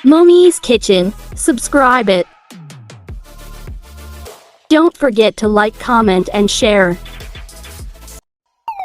Mommy's Kitchen, subscribe it. Don't forget to like, comment, and share.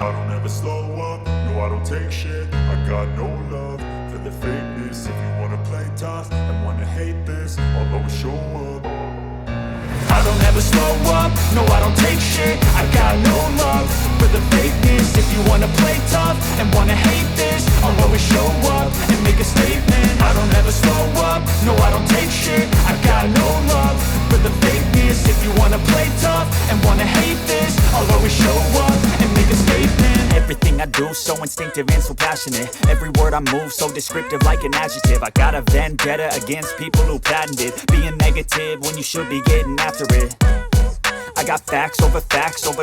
I don't ever slow up, no I don't take shit. I got no love for the fakeness. If you wanna play tough and wanna hate this, I'll always show up. I don't ever slow up, no I don't take shit. I got no love for the fakeness. If you wanna play tough and wanna hate this, I'll always show up and make a statement. I don't ever slow up, no I don't take shit. I got no love for the fakeness. If you wanna play tough and wanna hate this, I'll always show up and make a statement. Everything I do so instinctive and so passionate. Every word I move so descriptive like an adjective. I got a vendetta against people who patented being negative when you should be getting after it. I got facts over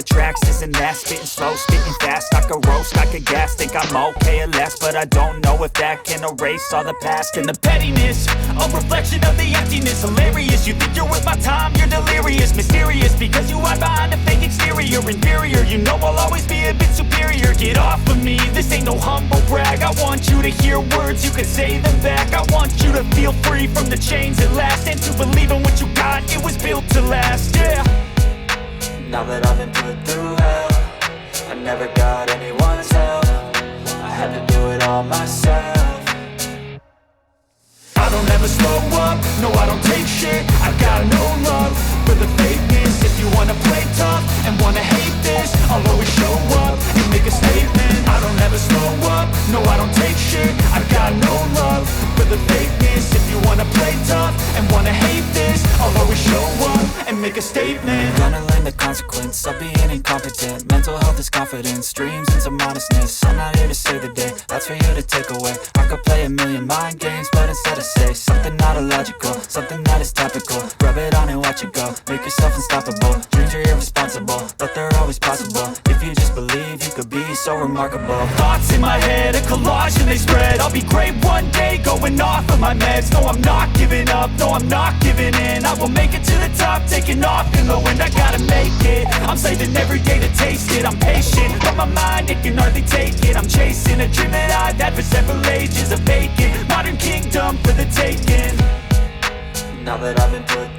tracks, this and that. Spitting slow, spitting fast, I could roast, I could gas. Think I'm okay at last, but I don't know if that can erase all the past. And the pettiness, a reflection of the emptiness. Hilarious, you think you're worth my time, you're delirious. Mysterious, because you hide behind a fake exterior. Inferior, you know I'll always be a bit superior. Get off of me, this ain't no humble brag. I want you to hear words, you can say them back. I want you to feel free from the chains at last, and to believe in what you got, it was built to last, yeah. Now that I've been put through hell, I never got anyone's help. I had to do it all myself. I don't ever slow up, no I don't take shit. I got no love for the fakeness. If you wanna play tough and wanna hate this, I'll always show up and make a statement. I don't ever slow up, no I don't take shit. I got no love for the fakeness. If you wanna play tough and wanna hate this, I'll always show up and make a statement. Gonna learn the consequence of being incompetent. Mental health is confidence, dreams and some modestness. I'm not here to save the day, that's for you to take away. I could play a million mind games, but instead I say something not illogical, something that is topical. Rub it on and watch it go, make yourself unstoppable. Dreams are irresponsible, but they're always possible. If you just believe, you could be so remarkable. Thoughts in my head, a collage and they spread. I'll be great one day, going off of my meds. No, I'm not giving up, no, I'm not giving in. I will make it to the top, taking off in the wind. I gotta make it, I'm saving every day to taste it. I'm patient, but my mind, it can hardly take it. I'm chasing a dream that I've had for several ages. A vacant, modern kingdom for the taking. Now that I've been put